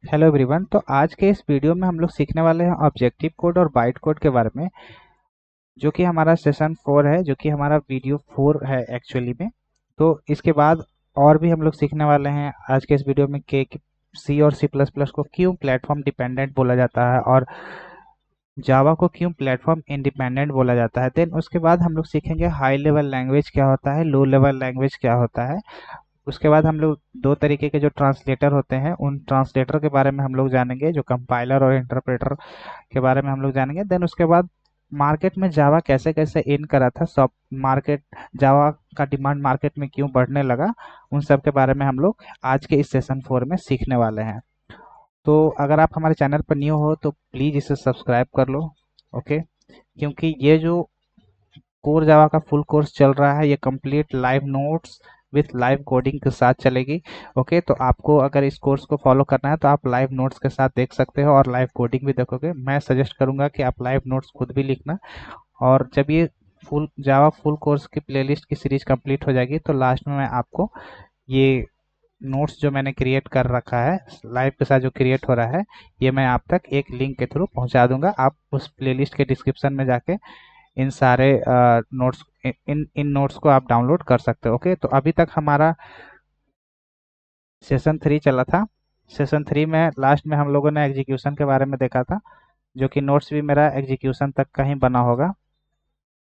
Hello everyone. तो आज के इस वीडियो में हम लोग सीखने वाले हैं ऑब्जेक्टिव कोड और बाइट कोड के बारे में, जो कि हमारा सेशन 4 है, जो कि हमारा वीडियो 4 है एक्चुअली में। तो इसके बाद और भी हम लोग सीखने वाले हैं आज के इस वीडियो में कि सी और सी प्लस प्लस को क्यों प्लेटफॉर्म डिपेंडेंट बोला जाता है और जावा को क्यों प्लेटफॉर्म इंडिपेंडेंट बोला जाता है। देन उसके बाद हम लोग सीखेंगे हाई लेवल लैंग्वेज क्या होता है, लो लेवल लैंग्वेज क्या होता है। उसके बाद हम लोग दो तरीके के जो ट्रांसलेटर होते हैं उन ट्रांसलेटर के बारे में हम लोग जानेंगे, जो कंपाइलर और इंटरप्रेटर के बारे में हम लोग जानेंगे। देन उसके बाद मार्केट में जावा कैसे कैसे इन करा था, सब मार्केट जावा का डिमांड मार्केट में क्यों बढ़ने लगा, उन सब के बारे में हम लोग आज के इस सेशन 4 में सीखने वाले हैं। तो अगर आप हमारे चैनल पर न्यू हो तो प्लीज़ इसे सब्सक्राइब कर लो। ओके, क्योंकि ये जो कोर जावा का फुल कोर्स चल रहा है, ये complete live notes with live coding के साथ चलेगी। ओके, तो आपको अगर इस कोर्स को फॉलो करना है तो आप लाइव नोट्स के साथ देख सकते हो और लाइव कोडिंग भी देखोगे। मैं सजेस्ट करूंगा कि आप लाइव नोट्स खुद भी लिखना। और जब ये फुल जावा फुल कोर्स की प्लेलिस्ट की सीरीज कंप्लीट हो जाएगी तो लास्ट में मैं आपको ये नोट्स जो मैंने क्रिएट कर रखा है लाइव के साथ जो क्रिएट हो रहा है, ये मैं आप तक एक लिंक के थ्रू पहुंचा दूंगा। आप उस प्लेलिस्ट के डिस्क्रिप्शन में जाके इन सारे नोट्स इन इन नोट्स को आप डाउनलोड कर सकते हो। ओके, तो अभी तक हमारा सेशन 3 चला था। सेशन 3 में लास्ट में हम लोगों ने एग्जीक्यूशन के बारे में देखा था, जो कि नोट्स भी मेरा एग्जीक्यूशन तक का ही बना होगा।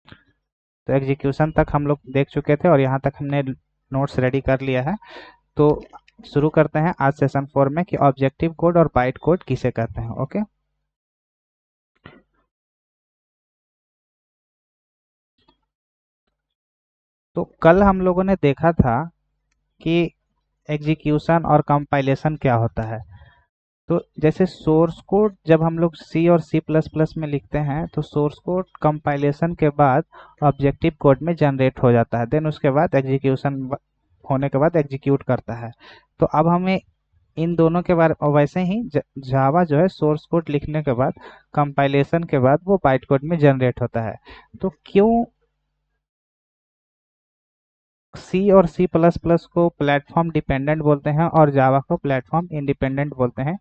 तो एग्जीक्यूशन तक हम लोग देख चुके थे और यहाँ तक हमने नोट्स रेडी कर लिया है। तो शुरू करते हैं आज सेशन 4 में कि ऑब्जेक्टिव कोड और बाइट कोड किसे कहते हैं। ओके, तो कल हम लोगों ने देखा था कि एग्जीक्यूशन और कंपाइलेशन क्या होता है। तो जैसे सोर्स कोड जब हम लोग सी और सी प्लस प्लस में लिखते हैं तो सोर्स कोड कंपाइलेशन के बाद ऑब्जेक्टिव कोड में जनरेट हो जाता है। देन उसके बाद एग्जीक्यूशन होने के बाद एग्जीक्यूट करता है। तो अब हमें इन दोनों के बारे वैसे ही जावा जो है सोर्स कोड लिखने के बाद कंपाइलेशन के बाद वो बाइट कोड में जनरेट होता है। तो क्यों सी और सी प्लस प्लस को प्लेटफॉर्म डिपेंडेंट बोलते हैं और जावा को प्लेटफॉर्म इंडिपेंडेंट बोलते हैं,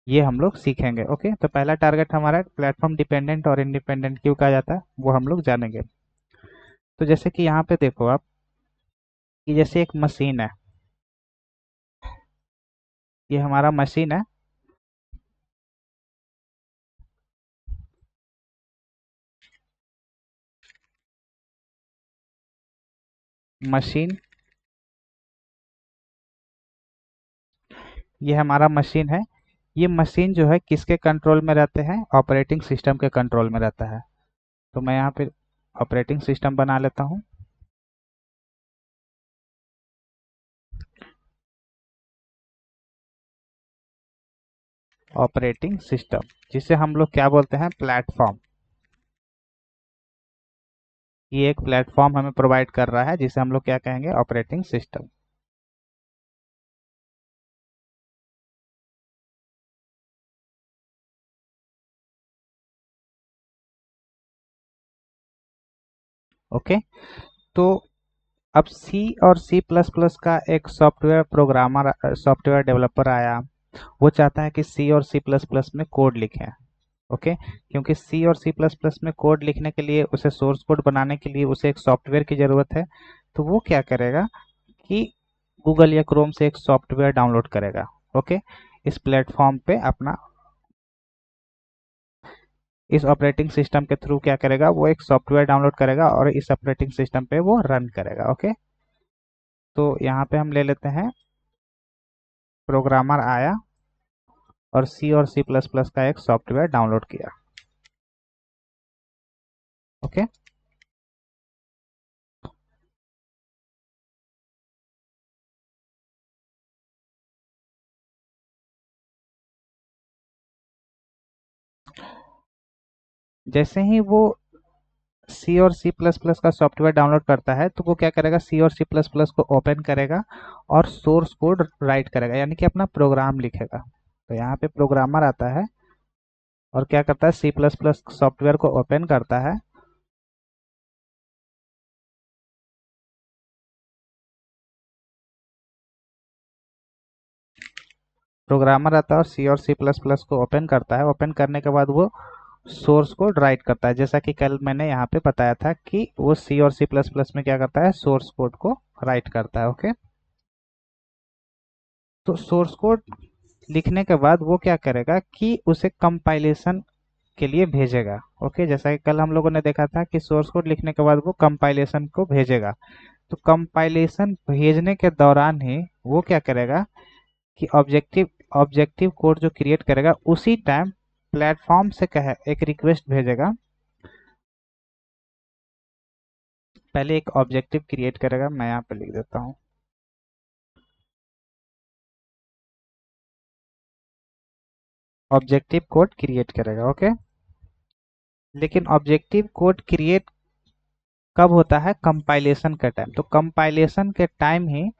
ये हम लोग सीखेंगे। ओके, तो पहला टारगेट हमारा प्लेटफॉर्म डिपेंडेंट और इंडिपेंडेंट क्यों कहा जाता है वो हम लोग जानेंगे। तो जैसे कि यहाँ पे देखो आप कि जैसे एक मशीन है, ये हमारा मशीन है। मशीन, ये हमारा मशीन है। ये मशीन जो है किसके कंट्रोल में रहते हैं? ऑपरेटिंग सिस्टम के कंट्रोल में रहता है। तो मैं यहाँ पे ऑपरेटिंग सिस्टम बना लेता हूँ। ऑपरेटिंग सिस्टम, जिसे हम लोग क्या बोलते हैं? प्लेटफॉर्म। ये एक प्लेटफॉर्म हमें प्रोवाइड कर रहा है जिसे हम लोग क्या कहेंगे? Operating system. ओके, तो अब सी और सी प्लस प्लस का एक सॉफ्टवेयर प्रोग्रामर सॉफ्टवेयर डेवलपर आया। वो चाहता है कि सी और सी प्लस प्लस में कोड लिखें। ओके, क्योंकि सी और सी प्लस प्लस में कोड लिखने के लिए उसे सोर्स कोड बनाने के लिए उसे एक सॉफ्टवेयर की ज़रूरत है। तो वो क्या करेगा कि गूगल या क्रोम से एक सॉफ्टवेयर डाउनलोड करेगा। ओके, इस प्लेटफॉर्म पे अपना इस ऑपरेटिंग सिस्टम के थ्रू क्या करेगा? वो एक सॉफ्टवेयर डाउनलोड करेगा और इस ऑपरेटिंग सिस्टम पे वो रन करेगा। ओके, तो यहाँ पे हम ले लेते हैं प्रोग्रामर आया और सी और सी प्लस प्लस का एक सॉफ्टवेयर डाउनलोड किया। ओके, जैसे ही वो सी और सी प्लस प्लस का सॉफ्टवेयर डाउनलोड करता है तो वो क्या करेगा? सी और सी प्लस प्लस को ओपन करेगा और सोर्स कोड राइट करेगा, यानी कि अपना प्रोग्राम लिखेगा। तो यहाँ पे प्रोग्रामर आता है और क्या करता है? सी प्लस प्लस सॉफ्टवेयर को ओपन करता है। प्रोग्रामर आता है और सी और सी प्लस प्लस को ओपन करता है। ओपन करने के बाद वो सोर्स कोड राइट करता है, जैसा कि कल मैंने यहाँ पे बताया था कि वो सी और सी प्लस प्लस में क्या करता है, सोर्स कोड को राइट करता है। ओके, तो सोर्स कोड लिखने के बाद वो क्या करेगा कि उसे कंपाइलेशन के लिए भेजेगा। ओके, जैसा कि कल हम लोगों ने देखा था कि सोर्स कोड लिखने के बाद वो कंपाइलेशन को भेजेगा। तो कंपाइलेशन भेजने के दौरान ही वो क्या करेगा कि ऑब्जेक्टिव ऑब्जेक्टिव कोड जो क्रिएट करेगा उसी टाइम प्लेटफॉर्म से कहे एक रिक्वेस्ट भेजेगा। पहले एक ऑब्जेक्टिव क्रिएट करेगा, मैं यहाँ पे लिख देता हूँ। ऑब्जेक्टिव कोड क्रिएट करेगा। ओके, लेकिन ऑब्जेक्टिव कोड क्रिएट कब होता है, कंपाइलेशन के टाइम। तो कंपाइलेशन के टाइम ही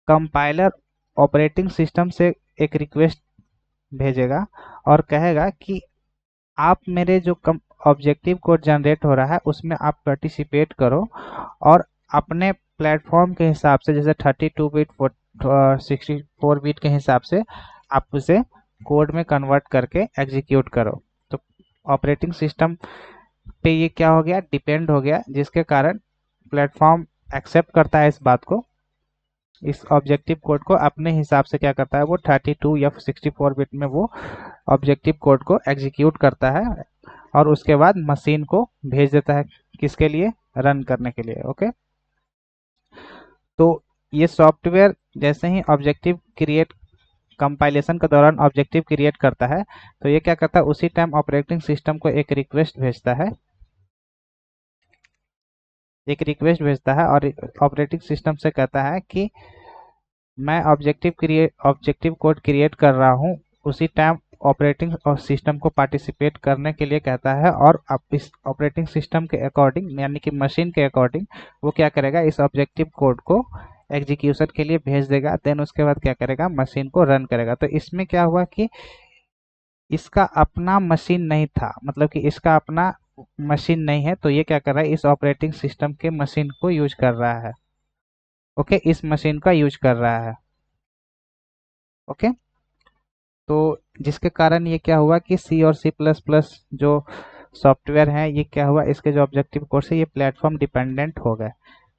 कंपाइलर ऑपरेटिंग सिस्टम से एक रिक्वेस्ट भेजेगा और कहेगा कि आप मेरे जो ऑब्जेक्टिव कोड जनरेट हो रहा है उसमें आप पार्टिसिपेट करो और अपने प्लेटफॉर्म के हिसाब से, जैसे 32 बिट 64 बिट के हिसाब से आप उसे कोड में कन्वर्ट करके एग्जीक्यूट करो। तो ऑपरेटिंग सिस्टम पे ये क्या हो गया, डिपेंड हो गया, जिसके कारण प्लेटफॉर्म एक्सेप्ट करता है इस बात को। इस ऑब्जेक्टिव कोड को अपने हिसाब से क्या करता है, वो 32 या 64 बिट में वो ऑब्जेक्टिव कोड को एग्जीक्यूट करता है और उसके बाद मशीन को भेज देता है, किसके लिए, रन करने के लिए। ओके, तो ये सॉफ्टवेयर जैसे ही ऑब्जेक्टिव क्रिएट कंपाइलेशन के दौरान ऑब्जेक्टिव क्रिएट करता है तो ये क्या करता है, उसी टाइम ऑपरेटिंग सिस्टम को एक रिक्वेस्ट भेजता है। और ऑपरेटिंग सिस्टम से कहता है कि मैं ऑब्जेक्टिव कोड क्रिएट कर रहा हूँ। उसी टाइम ऑपरेटिंग और सिस्टम को पार्टिसिपेट करने के लिए कहता है और अब इस ऑपरेटिंग सिस्टम के अकॉर्डिंग यानी कि मशीन के अकॉर्डिंग वो क्या करेगा, इस ऑब्जेक्टिव कोड को एग्जीक्यूशन के लिए भेज देगा। देन उसके बाद क्या करेगा, मशीन को रन करेगा। तो इसमें क्या हुआ कि इसका अपना मशीन नहीं था, मतलब कि इसका अपना मशीन नहीं है, तो ये क्या कर रहा है, इस ऑपरेटिंग सिस्टम के मशीन को यूज कर रहा है। ओके, इस मशीन का यूज कर रहा है। ओके, तो जिसके कारण ये क्या हुआ कि सी और सी प्लस प्लस जो सॉफ्टवेयर है ये क्या हुआ, इसके जो ऑब्जेक्टिव कोर्स है ये प्लेटफॉर्म डिपेंडेंट हो गए।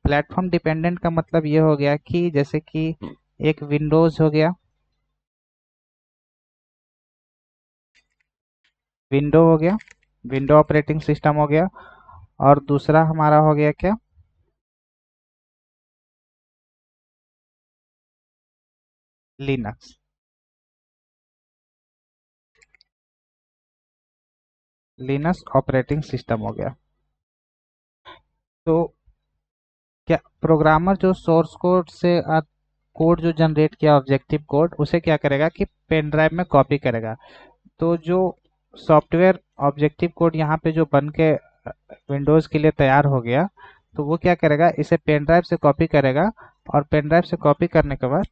प्लेटफॉर्म डिपेंडेंट का मतलब ये हो गया कि जैसे कि एक विंडोज हो गया, विंडो ऑपरेटिंग सिस्टम हो गया, और दूसरा हमारा हो गया क्या, लिनक्स। लिनक्स ऑपरेटिंग सिस्टम हो गया। तो क्या प्रोग्रामर जो सोर्स कोड से कोड जो जनरेट किया ऑब्जेक्टिव कोड उसे क्या करेगा कि पेन ड्राइव में कॉपी करेगा। तो जो सॉफ्टवेयर ऑब्जेक्टिव कोड यहाँ पे जो बन के विंडोज़ के लिए तैयार हो गया, तो वो क्या करेगा, इसे पेन ड्राइव से कॉपी करेगा और पेन ड्राइव से कॉपी करने के बाद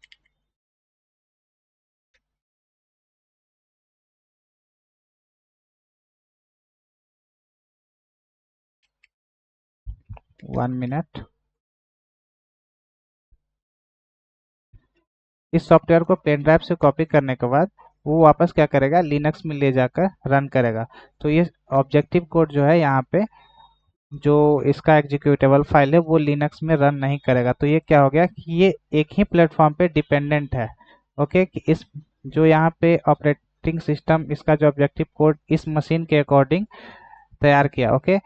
1 मिनट, इस सॉफ्टवेयर को पेन ड्राइव से कॉपी करने के बाद वो वापस क्या करेगा, लिनक्स में ले जाकर रन करेगा। तो ये ऑब्जेक्टिव कोड जो है यहाँ पे जो इसका एग्जीक्यूटेबल फाइल है वो लिनक्स में रन नहीं करेगा। तो ये क्या हो गया कि ये एक ही प्लेटफॉर्म पे डिपेंडेंट है। ओके, कि इस जो यहाँ पे ऑपरेटिंग सिस्टम इसका जो ऑब्जेक्टिव कोड इस मशीन के अकॉर्डिंग तैयार किया। ओके,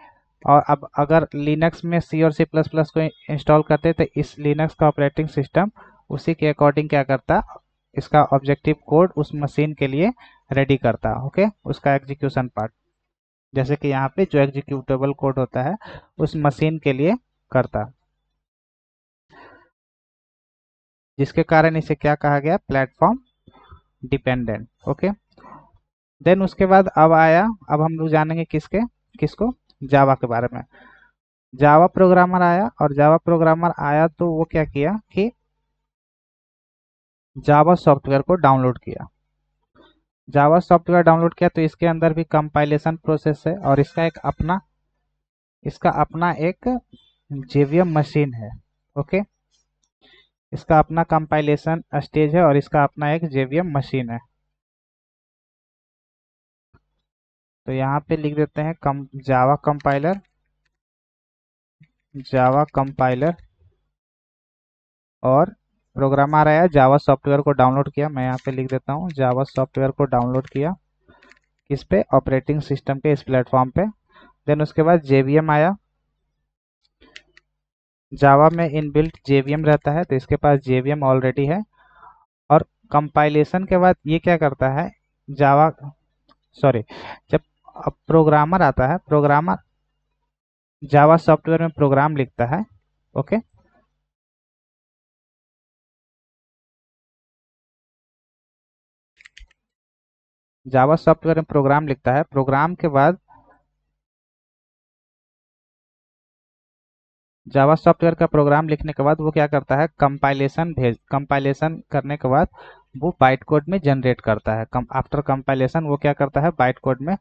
और अब अगर लिनक्स में सी और सी प्लस प्लस को इंस्टॉल करते तो इस लिनक्स का ऑपरेटिंग सिस्टम उसी के अकॉर्डिंग क्या करता, इसका ऑब्जेक्टिव कोड उस मशीन के लिए रेडी करता। ओके, उसका एग्जीक्यूशन पार्ट, जैसे कि यहाँ पे जो एग्जीक्यूटेबल कोड होता है उस मशीन के लिए करता, जिसके कारण इसे क्या कहा गया, प्लेटफॉर्म डिपेंडेंट। ओके, देन उसके बाद अब हम लोग जानेंगे किसको, जावा के बारे में। जावा प्रोग्रामर आया और जावा प्रोग्रामर आया तो वो क्या किया कि जावा सॉफ्टवेयर को डाउनलोड किया। जावा सॉफ्टवेयर डाउनलोड किया तो इसके अंदर भी कंपाइलेशन प्रोसेस है और इसका अपना एक जेवीएम मशीन है। ओके, इसका अपना कंपाइलेशन स्टेज है और इसका अपना एक जेवीएम मशीन है। तो यहाँ पे लिख देते हैं जावा कंपाइलर, जावा कंपाइलर, और प्रोग्राम आ रहा है जावा सॉफ्टवेयर को डाउनलोड किया। मैं यहाँ पे लिख देता हूँ जावा सॉफ्टवेयर को डाउनलोड किया, किस पे, ऑपरेटिंग सिस्टम के इस प्लेटफॉर्म पे। देन उसके बाद जेवीएम आया, जावा में इनबिल्ट जेवीएम रहता है तो इसके पास जेवीएम ऑलरेडी है। और कंपाइलेशन के बाद ये क्या करता है, जावा सॉरी जब प्रोग्रामर आता है, प्रोग्रामर जावा सॉफ्टवेयर में प्रोग्राम लिखता है। ओके, जावा सॉफ्टवेयर में प्रोग्राम लिखता है, प्रोग्राम के बाद जावा सॉफ्टवेयर का प्रोग्राम लिखने के बाद वो क्या करता है, कंपाइलेशन करने के बाद वो बाइट कोड में जनरेट करता है। आफ्टर कंपाइलेशन वो क्या करता है, बाइट कोड में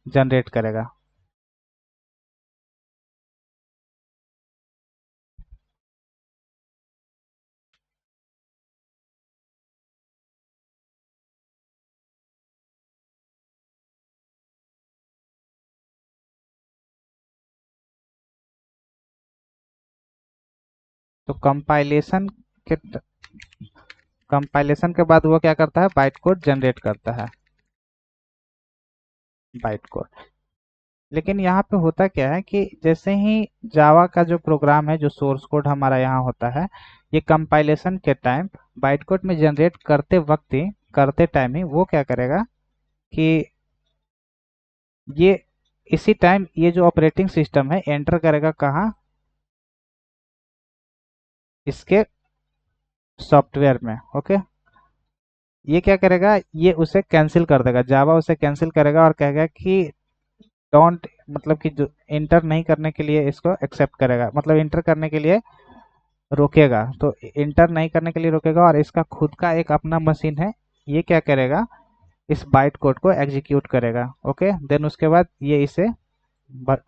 जनरेट करेगा। तो कंपाइलेशन के बाद वो क्या करता है, बाइट कोड जनरेट करता है, बाइट कोड। लेकिन यहाँ पे होता क्या है कि जैसे ही जावा का जो प्रोग्राम है, जो सोर्स कोड हमारा यहाँ होता है, ये कंपाइलेशन के टाइम बाइट कोड में जनरेट करते वक्त ही, करते टाइम ही वो क्या करेगा कि ये इसी टाइम ये जो ऑपरेटिंग सिस्टम है एंटर करेगा कहाँ, इसके सॉफ्टवेयर में। ओके, ये क्या करेगा, ये उसे कैंसिल कर देगा, जावा उसे कैंसिल करेगा और कहेगा कि डोंट, मतलब कि जो इंटर नहीं करने के लिए इसको एक्सेप्ट करेगा, मतलब इंटर करने के लिए रोकेगा। तो इंटर नहीं करने के लिए रोकेगा और इसका खुद का एक अपना मशीन है, ये क्या करेगा, इस बाइट कोड को एग्जीक्यूट करेगा। ओके, देन उसके बाद ये इसे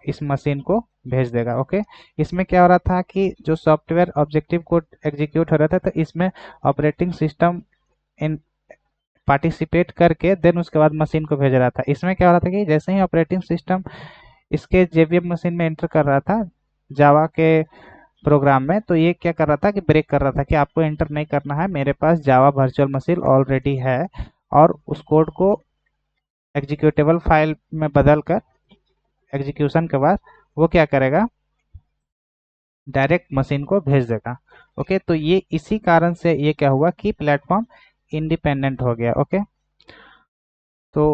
इस मशीन को भेज देगा। ओके, इसमें क्या हो रहा था कि जो सॉफ्टवेयर ऑब्जेक्टिव कोड एग्जीक्यूट हो रहा था, तो इसमें ऑपरेटिंग सिस्टम इन पार्टिसिपेट करके देन उसके बाद मशीन को भेज रहा था। इसमें क्या हो रहा था कि जैसे ही ऑपरेटिंग सिस्टम इसके जेवीएम मशीन में एंटर कर रहा था जावा के प्रोग्राम में, तो ये क्या कर रहा था कि ब्रेक कर रहा था कि आपको एंटर नहीं करना है, मेरे पास जावा वर्चुअल मशीन ऑलरेडी है। और उस कोड को एग्जीक्यूटेबल फाइल में बदल कर एग्जीक्यूशन के बाद वो क्या करेगा, डायरेक्ट मशीन को भेज देगा। ओके, तो ये इसी कारण से ये क्या हुआ कि प्लेटफॉर्म इंडिपेंडेंट हो गया। ओके, तो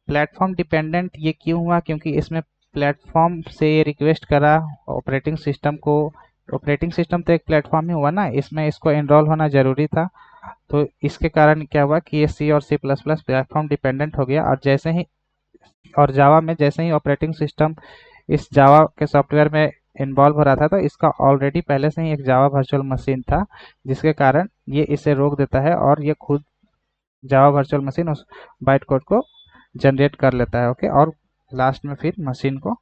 प्लेटफॉर्म डिपेंडेंट ये क्यों हुआ, क्योंकि इसमें प्लेटफॉर्म से ये रिक्वेस्ट करा ऑपरेटिंग सिस्टम को। ऑपरेटिंग सिस्टम तो एक प्लेटफॉर्म ही हुआ ना, इसमें इसको एनरोल होना जरूरी था। तो इसके कारण क्या हुआ कि ये सी और C plus plus platform dependent हो गया। और जैसे ही और जावा में जैसे ही ऑपरेटिंग सिस्टम इस जावा के सॉफ्टवेयर में इन्वॉल्व हो रहा था, तो इसका ऑलरेडी पहले से ही एक जावा वर्चुअल मशीन था, जिसके कारण ये इसे रोक देता है और ये खुद जावा वर्चुअल मशीन उस बाइट कोड को जनरेट कर लेता है। ओके, और लास्ट में फिर मशीन को,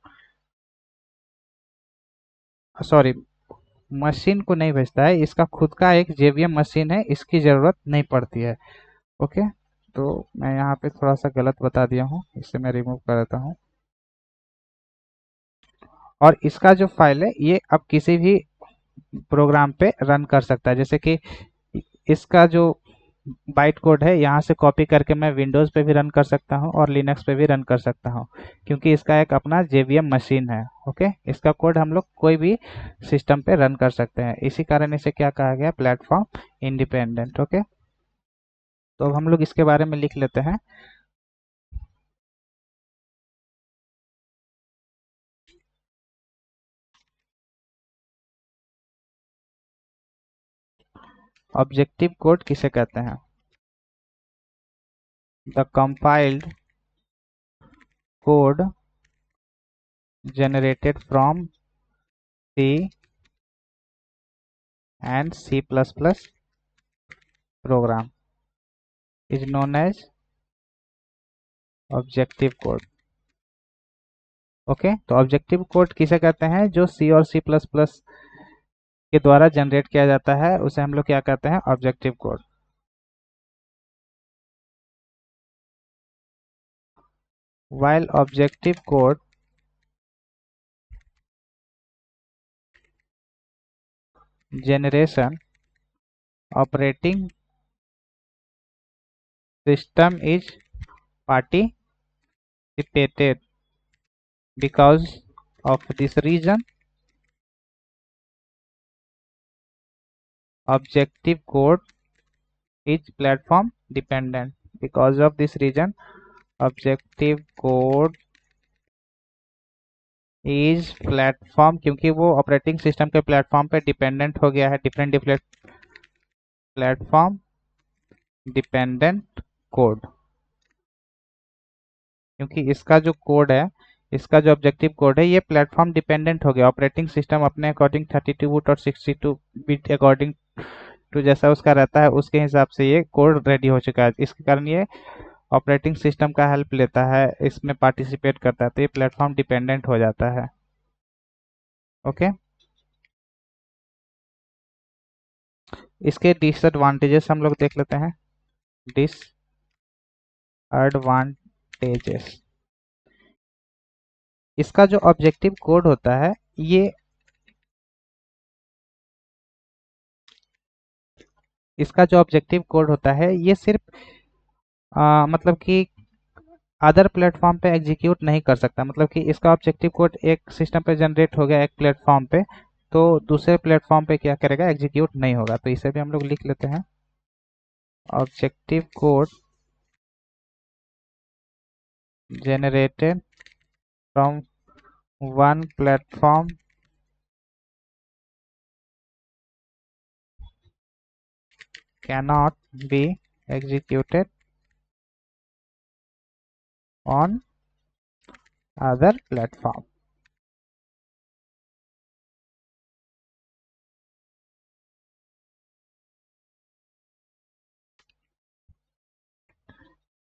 सॉरी, मशीन को नहीं भेजता है, इसका खुद का एक जेवीएम मशीन है, इसकी ज़रूरत नहीं पड़ती है। ओके, तो मैं यहाँ पे थोड़ा सा गलत बता दिया हूँ, इसे मैं रिमूव कर देता हूँ। और इसका जो फाइल है ये अब किसी भी प्रोग्राम पे रन कर सकता है। जैसे कि इसका जो बाइट कोड है यहाँ से कॉपी करके मैं विंडोज़ पे भी रन कर सकता हूँ और लिनक्स पे भी रन कर सकता हूँ, क्योंकि इसका एक अपना जेवीएम मशीन है। ओके, इसका कोड हम लोग कोई भी सिस्टम पे रन कर सकते हैं, इसी कारण इसे क्या कहा गया, प्लेटफॉर्म इंडिपेंडेंट। ओके, तो अब हम लोग इसके बारे में लिख लेते हैं। ऑब्जेक्टिव कोड किसे कहते हैं, the compiled code generated from C and C++ program is known as objective code. Okay, तो ऑब्जेक्टिव कोड किसे कहते हैं, जो सी और सी प्लस प्लस के द्वारा जनरेट किया जाता है उसे हम लोग क्या कहते हैं, objective code. While objective code generation operating system is participated. Because of this reason, objective code is platform dependent. Because of this reason, objective code is platform, क्योंकि वो ऑपरेटिंग सिस्टम के प्लेटफॉर्म पे डिपेंडेंट हो गया है, different different platform dependent code. क्योंकि इसका जो कोड है, इसका जो ऑब्जेक्टिव कोड है, ये प्लेटफॉर्म डिपेंडेंट हो गया। ऑपरेटिंग सिस्टम अपने अकॉर्डिंग 32 बिट और 62 बिट अकॉर्डिंग टू जैसा उसका रहता है उसके हिसाब से ये कोड रेडी हो चुका है। इसके कारण ये ऑपरेटिंग सिस्टम का हेल्प लेता है, इसमें पार्टिसिपेट करता है, तो ये प्लेटफॉर्म डिपेंडेंट हो जाता है। ओके, इसके डिसएडवांटेजेस हम लोग देख लेते हैं। डिसएडवांटेजेस, इसका जो ऑब्जेक्टिव कोड होता है ये इसका जो ऑब्जेक्टिव कोड होता है ये सिर्फ मतलब कि अदर प्लेटफॉर्म पे एग्जीक्यूट नहीं कर सकता। मतलब कि इसका ऑब्जेक्टिव कोड एक सिस्टम पे जनरेट हो गया एक प्लेटफॉर्म पे, तो दूसरे प्लेटफॉर्म पे क्या करेगा, एग्जीक्यूट नहीं होगा। तो इसे भी हम लोग लिख लेते हैं, objective code generated from one platform cannot be executed on other platform।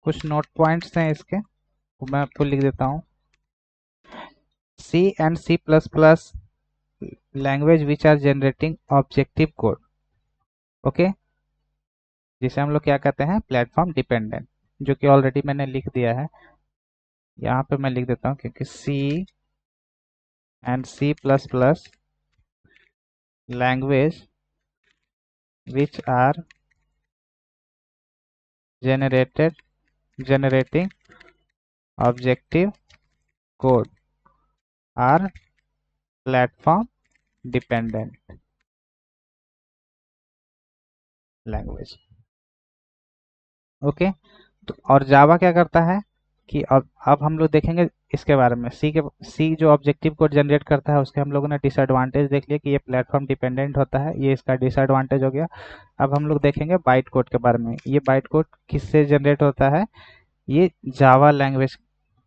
कुछ नोट पॉइंट्स हैं इसके, वो मैं आपको लिख देता हूँ। C and C++ language which are generating objective code, okay, जिसे हम लोग क्या कहते हैं, प्लेटफॉर्म डिपेंडेंट, जो कि ऑलरेडी मैंने लिख दिया है। यहाँ पे मैं लिख देता हूँ, क्योंकि C and C++ language which are generating objective code are platform dependent language। Okay, तो और जावा क्या करता है कि अब हम लोग देखेंगे इसके बारे में। सी जो ऑब्जेक्टिव कोड जनरेट करता है उसके हम लोगों ने डिसएडवांटेज देख लिया कि ये प्लेटफॉर्म डिपेंडेंट होता है, ये इसका डिसएडवांटेज हो गया। अब हम लोग देखेंगे बाइट कोड के बारे में। ये बाइट कोड किससे जनरेट होता है, ये जावा लैंग्वेज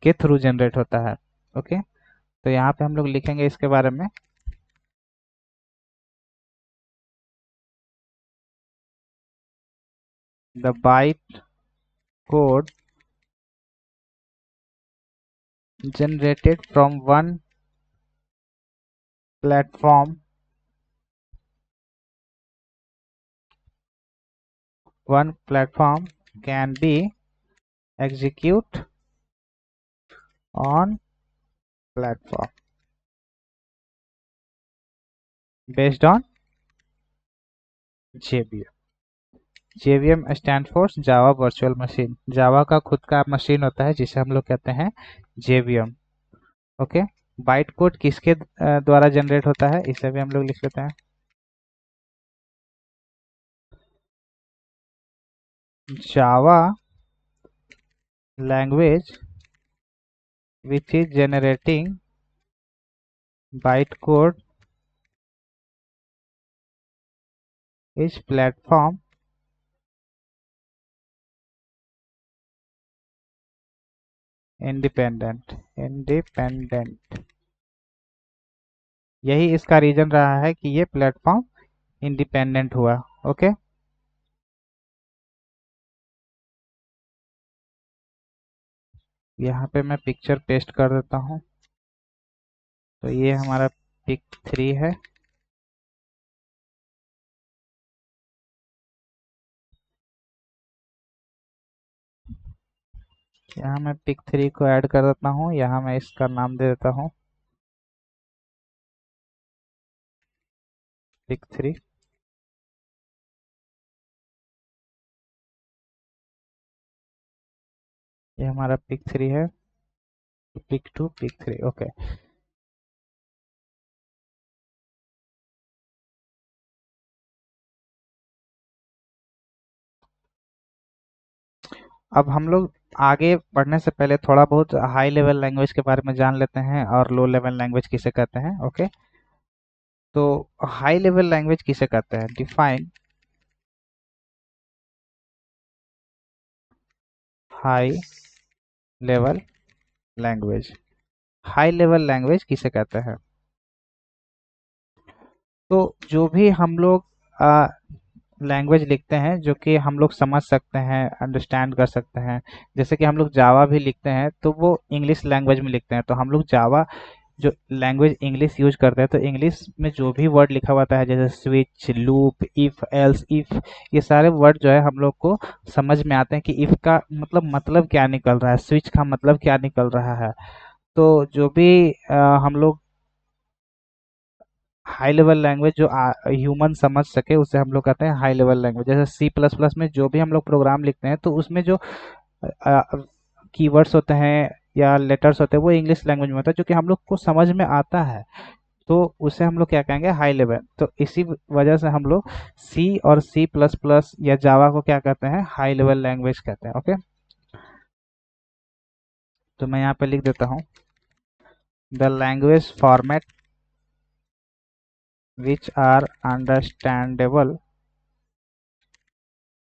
के थ्रू जनरेट होता है। ओके, तो यहाँ पे हम लोग लिखेंगे इसके बारे में, the byte code generated from one platform can be executed on platform based on JVM। JVM stand for Java virtual machine. Java का खुद का मशीन होता है जिसे हम लोग कहते हैं JVM। ओके, बाइट कोड किसके द्वारा जनरेट होता है, इसे भी हम लोग लिख लेते हैं, Java language which is generating bytecode is platform independent. यही इसका रीजन रहा है कि ये प्लेटफॉर्म इंडिपेंडेंट हुआ। ओके, यहाँ पे मैं पिक्चर पेस्ट कर देता हूँ। तो ये हमारा पिक 3 है। यहाँ मैं पिक 3 को ऐड कर देता हूँ, यहाँ मैं इसका नाम दे देता हूँ पिक 3। ये हमारा पिक 3 है, पिक 2 पिक 3। ओके, अब हम लोग आगे बढ़ने से पहले थोड़ा बहुत हाई लेवल लैंग्वेज के बारे में जान लेते हैं और लो लेवल लैंग्वेज किसे कहते हैं। ओके, तो हाई लेवल लैंग्वेज किसे कहते हैं? Define high level language. High level language किसे कहते हैं? तो जो भी हम लोग लैंग्वेज लिखते हैं जो कि हम लोग समझ सकते हैं, अंडरस्टैंड कर सकते हैं, जैसे कि हम लोग जावा भी लिखते हैं तो वो इंग्लिश लैंग्वेज में लिखते हैं, तो हम लोग जावा जो लैंग्वेज इंग्लिश यूज करते हैं, तो इंग्लिश में जो भी वर्ड लिखा हुआ है जैसे switch, loop, if, else, if, ये सारे वर्ड जो है हम लोग को समझ में आते हैं कि इफ का मतलब क्या निकल रहा है, स्विच का मतलब क्या निकल रहा है। तो जो भी हम लोग हाई लेवल लैंग्वेज जो ह्यूमन समझ सके उसे हम लोग कहते हैं हाई लेवल लैंग्वेज। जैसे सी प्लस प्लस में जो भी हम लोग प्रोग्राम लिखते हैं तो उसमें जो कीवर्ड्स होते हैं या लेटर्स होते हैं वो इंग्लिश लैंग्वेज में होता है जो कि हम लोग को समझ में आता है, तो उसे हम लोग क्या कहेंगे? High level. तो इसी वजह से हम लोग सी और सी प्लस प्लस या जावा को क्या कहते हैं? हाई लेवल लैंग्वेज कहते हैं। ओके, तो मैं यहाँ पे लिख देता हूँ the language format which are understandable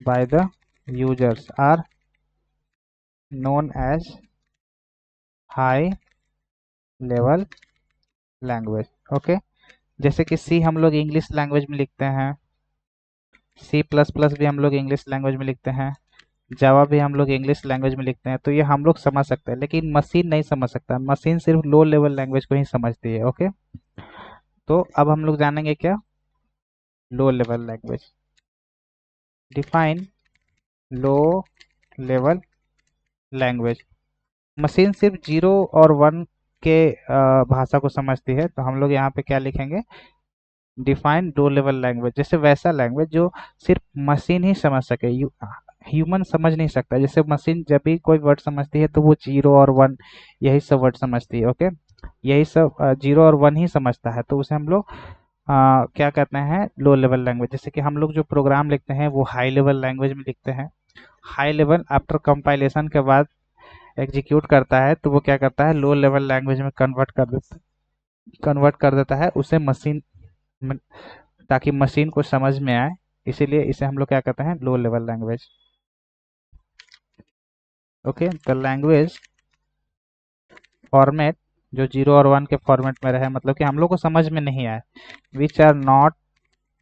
by the users are known as high level language। Okay, जैसे कि सी हम लोग इंग्लिश लैंग्वेज में लिखते हैं, सी प्लस प्लस भी हम लोग इंग्लिश लैंग्वेज में लिखते हैं, जावा भी हम लोग इंग्लिश लैंग्वेज में लिखते हैं, तो ये हम लोग समझ सकते हैं, लेकिन मशीन नहीं समझ सकता। मशीन सिर्फ लो लेवल लैंग्वेज को ही समझती है। ओके, तो अब हम लोग जानेंगे क्या? लो लेवल लैंग्वेज। डिफाइन लो लेवल लैंग्वेज। मशीन सिर्फ जीरो और वन के भाषा को समझती है, तो हम लोग यहाँ पे क्या लिखेंगे? डिफाइन लो लेवल लैंग्वेज, जैसे वैसा लैंग्वेज जो सिर्फ मशीन ही समझ सके, ह्यूमन समझ नहीं सकता। जैसे मशीन जब भी कोई वर्ड समझती है तो वो जीरो और वन यही सब वर्ड समझती है। ओके, यही सब जीरो और वन ही समझता है, तो उसे हम लोग क्या कहते हैं? लो लेवल लैंग्वेज। जैसे कि हम लोग जो प्रोग्राम लिखते हैं वो हाई लेवल लैंग्वेज में लिखते हैं। हाई लेवल आफ्टर कंपाइलेशन के बाद एग्जीक्यूट करता है तो वो क्या करता है? लो लेवल लैंग्वेज में कन्वर्ट कर देता है उसे मशीन में, ताकि मशीन को समझ में आए। इसीलिए इसे हम लोग क्या कहते हैं? लो level language. Okay, the language format जो जीरो और वन के फॉर्मेट में रहे, मतलब कि हम लोग को समझ में नहीं आए, which are not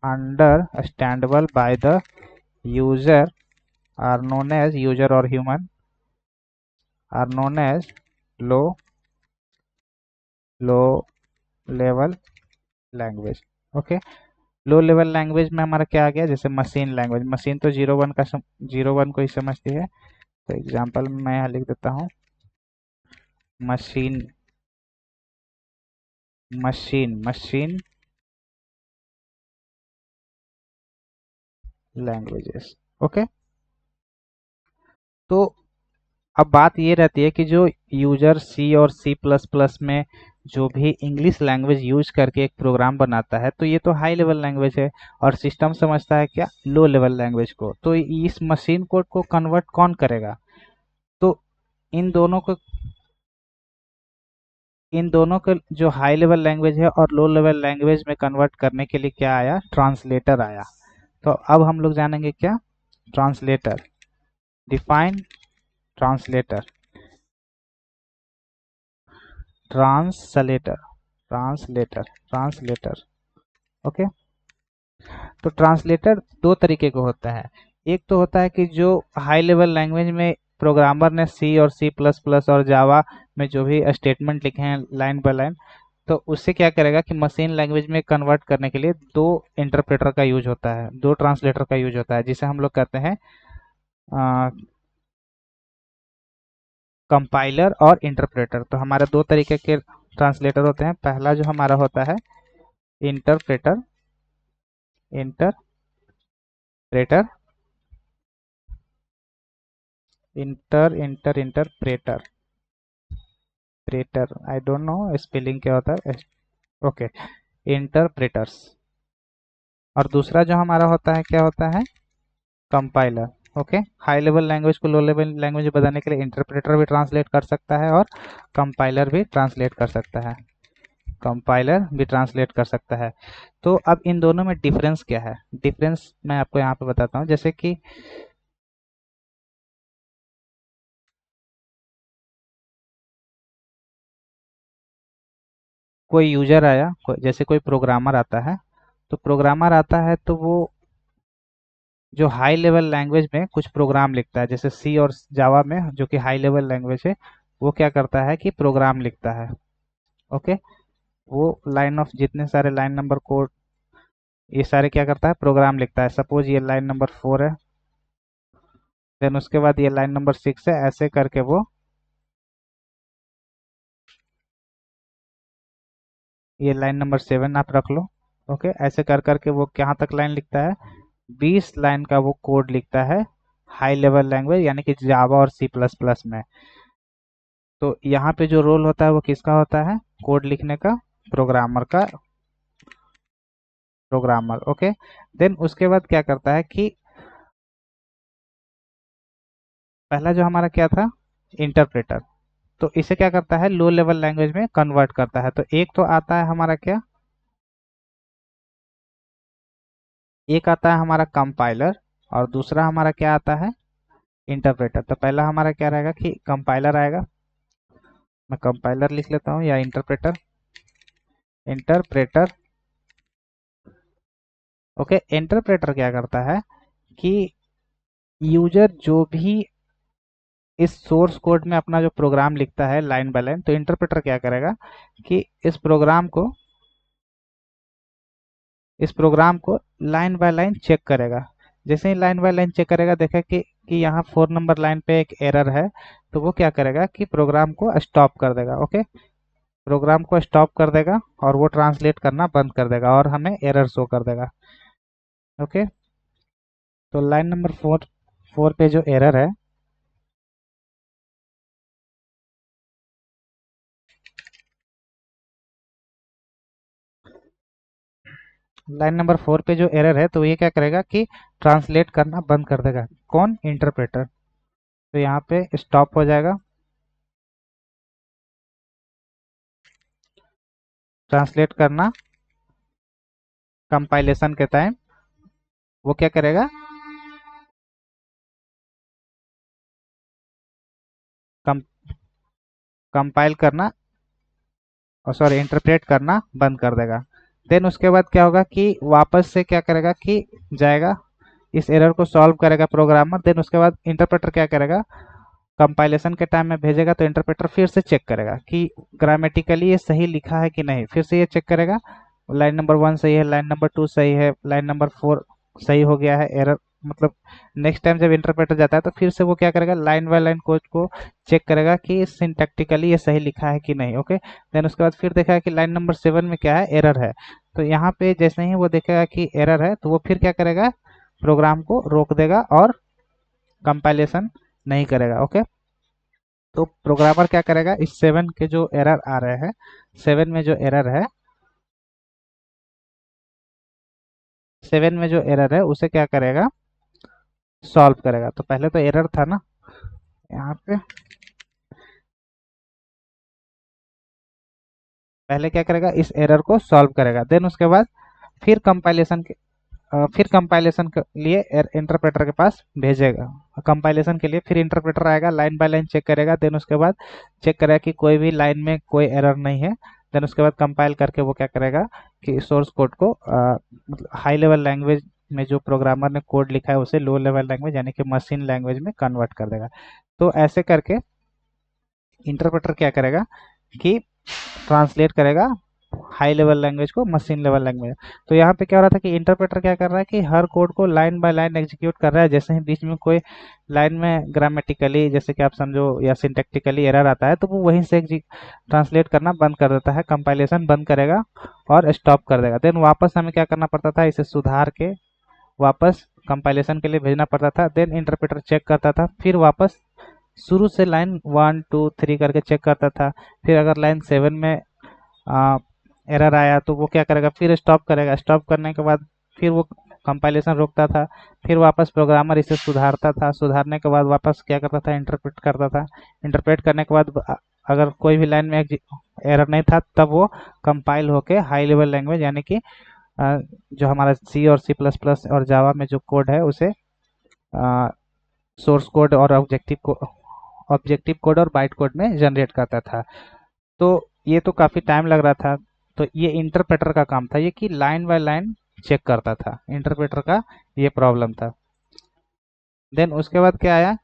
understandable by the user are known as, user और human are known as low low level language. Okay, low level language में हमारा क्या आ गया? जैसे मशीन लैंग्वेज, मशीन तो जीरो वन को ही समझती है, तो एग्जांपल मैं यहाँ लिख देता हूँ machine machine machine languages. Okay, तो अब बात ये रहती है कि जो यूजर सी और सी प्लस प्लस में जो भी इंग्लिश लैंग्वेज यूज करके एक प्रोग्राम बनाता है, तो ये तो हाई लेवल लैंग्वेज है, और सिस्टम समझता है क्या? लो लेवल लैंग्वेज को। तो इस मशीन कोड को कन्वर्ट कौन करेगा? तो इन दोनों को इन दोनों के जो हाई लेवल लैंग्वेज है और लो लेवल लैंग्वेज में कन्वर्ट करने के लिए क्या आया? ट्रांसलेटर आया। तो अब हम लोग जानेंगे क्या? Translator. Define translator. Translator translator translator. Okay, तो ट्रांसलेटर दो तरीके का होता है। एक तो होता है कि जो हाई लेवल लैंग्वेज में प्रोग्रामर ने सी और सी प्लस प्लस और जावा में जो भी स्टेटमेंट लिखे हैं लाइन बाय लाइन, तो उससे क्या करेगा कि मशीन लैंग्वेज में कन्वर्ट करने के लिए दो इंटरप्रेटर का यूज होता है, दो ट्रांसलेटर का यूज होता है, जिसे हम लोग कहते हैं कंपाइलर और इंटरप्रेटर। तो हमारे दो तरीके के ट्रांसलेटर होते हैं। पहला जो हमारा होता है इंटरप्रेटर, इंटरप्रेटर, इंटरप्रेटर, प्रेटर, आई डोंट नो स्पेलिंग क्या होता है। Okay, interpreters. और दूसरा जो हमारा होता है क्या होता है, compiler. Okay, high level language को लो लेवल लैंग्वेज बताने के लिए इंटरप्रेटर भी ट्रांसलेट कर सकता है और कंपाइलर भी ट्रांसलेट कर सकता है, कंपाइलर भी ट्रांसलेट कर सकता है। तो अब इन दोनों में डिफरेंस क्या है, डिफरेंस मैं आपको यहाँ पे बताता हूँ। जैसे कि कोई यूजर आया, जैसे कोई प्रोग्रामर आता है, तो प्रोग्रामर आता है तो वो जो हाई लेवल लैंग्वेज में कुछ प्रोग्राम लिखता है, जैसे सी और जावा में जो कि हाई लेवल लैंग्वेज है, वो क्या करता है कि प्रोग्राम लिखता है। ओके, वो लाइन ऑफ जितने सारे लाइन नंबर कोड ये सारे क्या करता है, प्रोग्राम लिखता है। सपोज ये लाइन नंबर 4 है, देन उसके बाद ये लाइन नंबर 6 है, ऐसे करके वो ये लाइन नंबर 7 आप रख लो। ओके, ऐसे कर करके वो कहाँ तक लाइन लिखता है, 20 लाइन का वो कोड लिखता है हाई लेवल लैंग्वेज यानी कि जावा और सी प्लस प्लस में। तो यहाँ पे जो रोल होता है वो किसका होता है, कोड लिखने का, प्रोग्रामर का, प्रोग्रामर। ओके, देन उसके बाद क्या करता है कि पहला जो हमारा क्या था, इंटरप्रेटर, तो इसे क्या करता है, लो लेवल लैंग्वेज में कन्वर्ट करता है। तो एक तो आता है हमारा क्या, एक आता है हमारा कंपाइलर और दूसरा हमारा क्या आता है, इंटरप्रेटर। तो पहला हमारा क्या रहेगा कि कंपाइलर आएगा, मैं कंपाइलर लिख लेता हूँ, या इंटरप्रेटर, इंटरप्रेटर। ओके, इंटरप्रेटर क्या करता है कि यूजर जो भी इस सोर्स कोड में अपना जो प्रोग्राम लिखता है लाइन बाय लाइन, तो इंटरप्रेटर क्या करेगा कि इस प्रोग्राम को लाइन बाय लाइन चेक करेगा। जैसे ही लाइन बाय लाइन चेक करेगा, देखा कि यहाँ 4 नंबर लाइन पे एक एरर है, तो वो क्या करेगा कि प्रोग्राम को स्टॉप कर देगा। ओके, प्रोग्राम को स्टॉप कर देगा और वो ट्रांसलेट करना बंद कर देगा और हमें एरर शो कर देगा। ओके, तो लाइन नंबर 4 पे जो एरर है, लाइन नंबर 4 पे जो एरर है, तो ये क्या करेगा कि ट्रांसलेट करना बंद कर देगा। कौन, इंटरप्रेटर। तो यहाँ पे स्टॉप हो जाएगा ट्रांसलेट करना। कंपाइलेशन के टाइम वो क्या करेगा, कम कंपाइल करना, और सॉरी इंटरप्रेट करना बंद कर देगा। देन उसके बाद क्या होगा कि वापस से क्या करेगा कि जाएगा, इस एरर को सॉल्व करेगा प्रोग्रामर। देन उसके बाद इंटरप्रेटर क्या करेगा, कंपाइलेशन के टाइम में भेजेगा, तो इंटरप्रेटर फिर से चेक करेगा कि ग्रामेटिकली ये सही लिखा है कि नहीं। फिर से ये चेक करेगा, लाइन नंबर 1 सही है, लाइन नंबर 2 सही है, लाइन नंबर 4 सही हो गया है। एरर मतलब नेक्स्ट टाइम जब इंटरप्रेटर जाता है तो फिर से वो क्या करेगा, लाइन बाय लाइन कोड को चेक करेगा कि सिंटैक्टिकली ये सही लिखा है कि नहीं। ओके, देन उसके बाद फिर देखा कि लाइन नंबर 7 में क्या है, एरर है। तो यहाँ पे जैसे ही वो देखेगा कि एरर है, तो वो फिर क्या करेगा, प्रोग्राम को रोक देगा और कंपाइलेशन नहीं करेगा। ओके, तो प्रोग्रामर क्या करेगा, इस 7 के जो एरर आ रहे हैं, 7 में जो एरर है, 7 में जो एरर है उसे क्या करेगा, सॉल्व करेगा। तो पहले तो एरर था ना यहाँ पे, पहले क्या करेगा, इस एरर को सॉल्व करेगा। देन उसके बाद फिर कंपाइलेशन के फिर कंपाइलेशन के लिए इंटरप्रेटर के पास भेजेगा। कंपाइलेशन के लिए फिर इंटरप्रेटर आएगा, लाइन बाय लाइन चेक करेगा। देन उसके बाद चेक करेगा कि कोई भी लाइन में कोई एरर नहीं है। देन उसके बाद कंपाइल करके वो क्या करेगा कि सोर्स कोड को मतलब हाई लेवल लैंग्वेज में जो प्रोग्रामर ने कोड लिखा है उसे लो लेवल लैंग्वेज यानी कि मशीन लैंग्वेज में कन्वर्ट कर देगा। तो ऐसे करके इंटरप्रेटर क्या करेगा कि ट्रांसलेट करेगा हाई लेवल लैंग्वेज को मशीन लेवल लैंग्वेज। तो यहाँ पे क्या हो रहा था कि इंटरप्रेटर क्या कर रहा है कि हर कोड को लाइन बाय लाइन एग्जीक्यूट कर रहा है। जैसे ही बीच में कोई लाइन में ग्रामेटिकली जैसे कि आप समझो या सिंटेक्टिकली एरर आता है तो वो वहीं से ट्रांसलेट करना बंद कर देता है, कंपाइलेशन बंद करेगा और स्टॉप कर देगा। देन वापस हमें क्या करना पड़ता था, इसे सुधार के वापस कंपाइलेशन के लिए भेजना पड़ता था। देन इंटरप्रेटर चेक करता था, फिर वापस शुरू से लाइन 1 2 3 करके चेक करता था। फिर अगर लाइन 7 में एरर आया तो वो क्या करेगा, फिर स्टॉप करेगा। स्टॉप करने के बाद फिर वो कंपाइलेशन रोकता था, फिर वापस प्रोग्रामर इसे सुधारता था। सुधारने के बाद वापस क्या करता था, इंटरप्रेट करता था। इंटरप्रेट करने के बाद अगर कोई भी लाइन में एरर नहीं था तब वो कंपाइल होके हाई लेवल लैंग्वेज यानी कि जो हमारा सी और C++ और जावा में जो कोड है उसे सोर्स कोड और ऑब्जेक्टिव कोड और बाइट कोड में जनरेट करता था। तो ये तो काफ़ी टाइम लग रहा था। तो ये इंटरप्रेटर का काम था, ये कि लाइन बाय लाइन चेक करता था। इंटरप्रेटर का ये प्रॉब्लम था। देन उसके बाद क्या आया,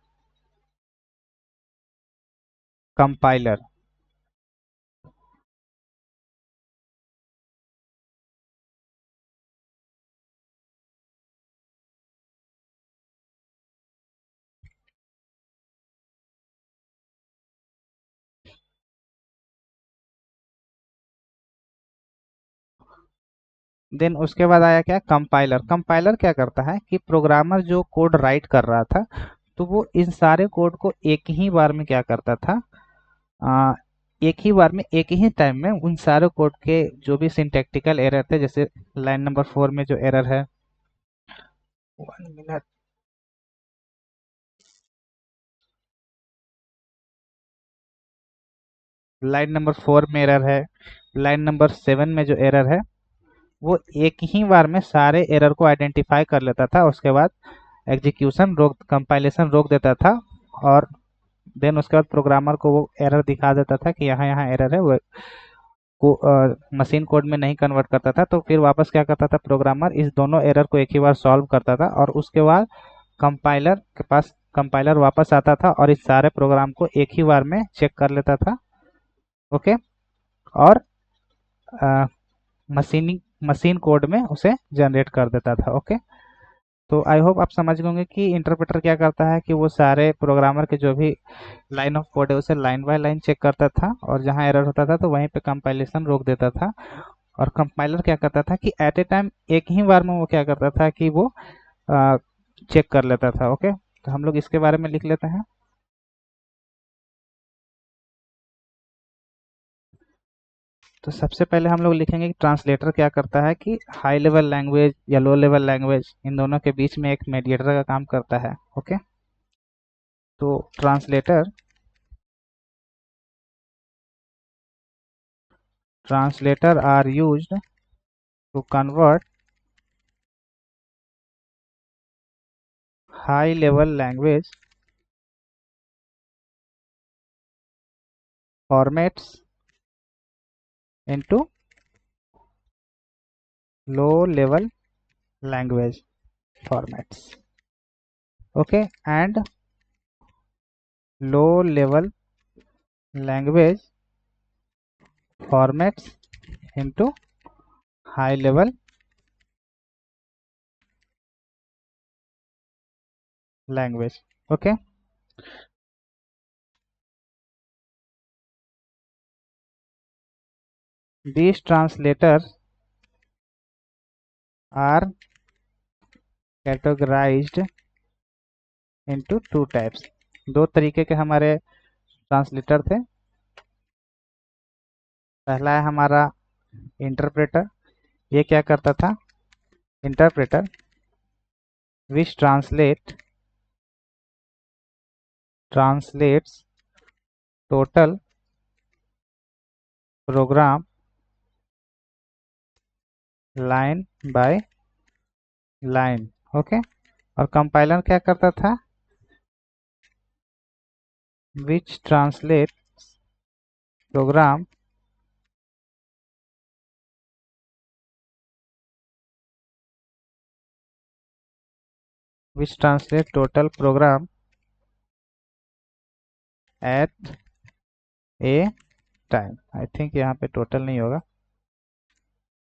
कंपाइलर। देन उसके बाद आया क्या, कंपाइलर। कंपाइलर क्या करता है कि प्रोग्रामर जो कोड राइट कर रहा था तो वो इन सारे कोड को एक ही बार में क्या करता था, आ, एक ही बार में एक ही टाइम में उन सारे कोड के जो भी सिंटैक्टिकल एरर थे, जैसे लाइन नंबर 4 में जो एरर है, 1 मिनट, लाइन नंबर 4 में एरर है, लाइन नंबर 7 में जो एरर है, वो एक ही बार में सारे एरर को आइडेंटिफाई कर लेता था। उसके बाद एग्जीक्यूशन रोक, कंपाइलेशन रोक देता था। और देन उसके बाद प्रोग्रामर को वो एरर दिखा देता था कि यहाँ यहाँ एरर है, वो को मशीन कोड में नहीं कन्वर्ट करता था। तो फिर वापस क्या करता था, प्रोग्रामर इस दोनों एरर को एक ही बार सॉल्व करता था और उसके बाद कंपाइलर के पास कंपाइलर वापस आता था और इस सारे प्रोग्राम को एक ही बार में चेक कर लेता था। ओके। और मशीनिंग मशीन कोड में उसे जनरेट कर देता था। ओके। तो आई होप आप समझ गए होंगे कि इंटरप्रेटर क्या करता है कि वो सारे प्रोग्रामर के जो भी लाइन ऑफ कोड है उसे लाइन बाय लाइन चेक करता था और जहां एरर होता था तो वहीं पे कंपाइलेशन रोक देता था। और कंपाइलर क्या करता था कि एट ए टाइम एक ही बार में वो क्या करता था कि वो चेक कर लेता था। ओके। तो हम लोग इसके बारे में लिख लेते हैं। तो सबसे पहले हम लोग लिखेंगे कि ट्रांसलेटर क्या करता है कि हाई लेवल लैंग्वेज या लो लेवल लैंग्वेज इन दोनों के बीच में एक मीडिएटर का काम करता है। ओके। तो translator are used to convert high level language formats into low level language formats. Okay. And low level language formats into high level language. Okay. These translators are categorized into two types. दो तरीके के हमारे translator थे। पहला है हमारा interpreter. ये क्या करता था, interpreter which translates total program line by line। Okay. और कंपाइलर क्या करता था, which translates program which translates total program at a time. I think यहाँ पे टोटल नहीं होगा,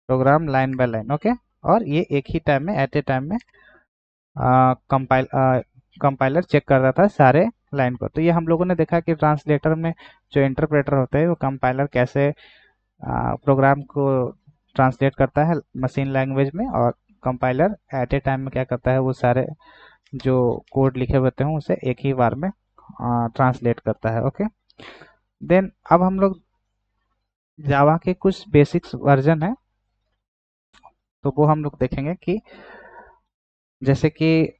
program line by line. Okay, और ये एक ही टाइम में एट ए टाइम में कंपाइलर चेक कर रहा था सारे लाइन को। तो ये हम लोगों ने देखा कि ट्रांसलेटर में जो इंटरप्रेटर होते हैं वो कंपाइलर कैसे प्रोग्राम को ट्रांसलेट करता है मशीन लैंग्वेज में, और कंपाइलर एट ए टाइम में क्या करता है, वो सारे जो कोड लिखे होते हैं उसे एक ही बार में ट्रांसलेट करता है। ओके, देन अब हम लोग जावा के कुछ बेसिक्स वर्जन है, तो वो हम लोग देखेंगे कि जैसे कि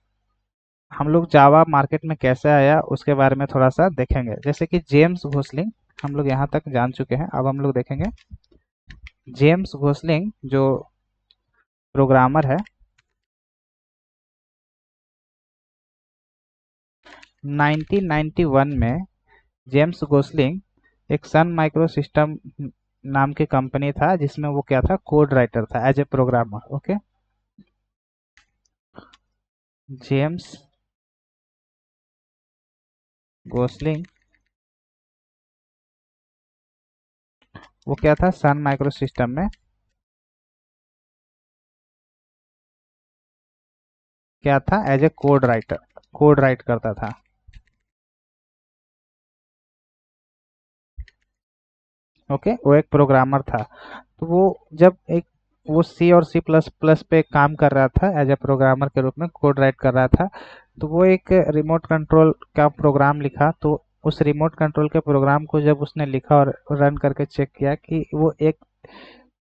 हम लोग जावा मार्केट में कैसे आया उसके बारे में थोड़ा सा देखेंगे। जैसे कि जेम्स घोसलिंग हम लोग यहाँ तक जान चुके हैं, अब हम लोग देखेंगे जेम्स घोसलिंग जो प्रोग्रामर है 1991 में जेम्स गोसलिंग एक सन माइक्रो सिस्टम नाम की कंपनी था जिसमें वो क्या था, कोड राइटर था as a programmer. Okay, James Gosling वो क्या था, सन माइक्रो सिस्टम में क्या था, as a code writer, code write करता था। ओके, वो एक प्रोग्रामर था। तो वो जब एक वो सी और सी प्लस प्लस पे काम कर रहा था एज ए प्रोग्रामर के रूप में, कोड राइट कर रहा था, तो वो एक रिमोट कंट्रोल का प्रोग्राम लिखा। तो उस रिमोट कंट्रोल के प्रोग्राम को जब उसने लिखा और रन करके चेक किया कि वो एक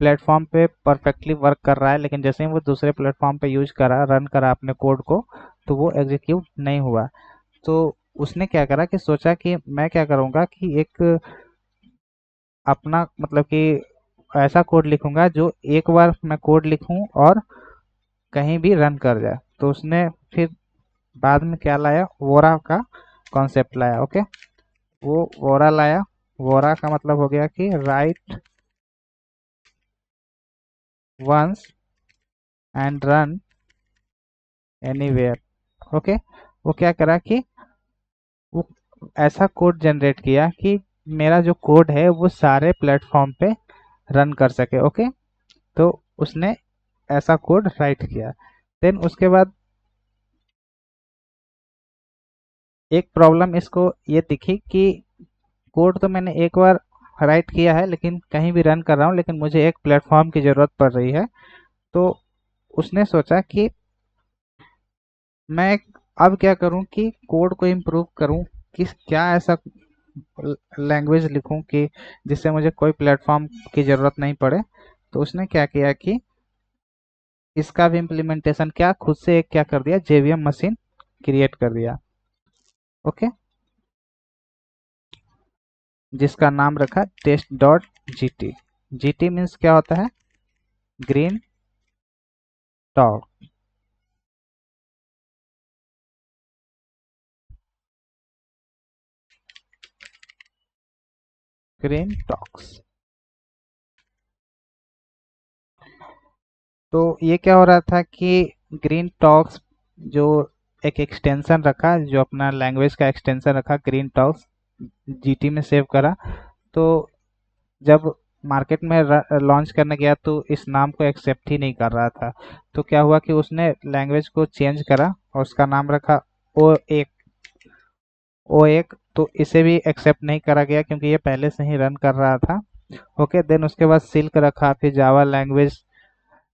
प्लेटफॉर्म पे परफेक्टली वर्क कर रहा है, लेकिन जैसे ही वो दूसरे प्लेटफॉर्म पे यूज करा, रन करा अपने कोड को, तो वो एग्जीक्यूट नहीं हुआ। तो उसने क्या करा कि सोचा कि मैं क्या करूँगा कि एक अपना मतलब कि ऐसा कोड लिखूंगा जो एक बार मैं कोड लिखूं और कहीं भी रन कर जाए। तो उसने फिर बाद में क्या लाया, वोरा का कॉन्सेप्ट लाया। ओके, वो वोरा लाया। वोरा का मतलब हो गया कि write once and run anywhere. Okay, वो क्या करा कि वो ऐसा कोड जनरेट किया कि मेरा जो कोड है वो सारे प्लेटफॉर्म पे रन कर सके। ओके, तो उसने ऐसा कोड राइट किया। देन उसके बाद एक प्रॉब्लम इसको ये दिखी कि कोड तो मैंने एक बार राइट किया है, लेकिन कहीं भी रन कर रहा हूँ, लेकिन मुझे एक प्लेटफॉर्म की ज़रूरत पड़ रही है। तो उसने सोचा कि मैं अब क्या करूँ कि कोड को इम्प्रूव करूँ, किस क्या ऐसा लैंग्वेज लिखूँ कि जिससे मुझे कोई प्लेटफॉर्म की ज़रूरत नहीं पड़े। तो उसने क्या किया कि इसका भी इम्प्लीमेंटेशन क्या खुद से एक क्या कर दिया, जेवीएम मशीन क्रिएट कर दिया। ओके, जिसका नाम रखा test dot GT. GT means क्या होता है, ग्रीन टॉक। Green talks. तो ये क्या हो रहा था कि ग्रीन टॉक्स जो एक एक्सटेंशन रखा, जो अपना लैंग्वेज का एक्सटेंशन रखा ग्रीन टॉक्स, जीटी में सेव करा। तो जब मार्केट में लॉन्च करने गया तो इस नाम को एक्सेप्ट ही नहीं कर रहा था। तो क्या हुआ कि उसने लैंग्वेज को चेंज करा और उसका नाम रखा ओ एक। तो इसे भी एक्सेप्ट नहीं करा गया क्योंकि ये पहले से ही रन कर रहा था। ओके, देन उसके बाद सिल्क रखा, फिर जावा लैंग्वेज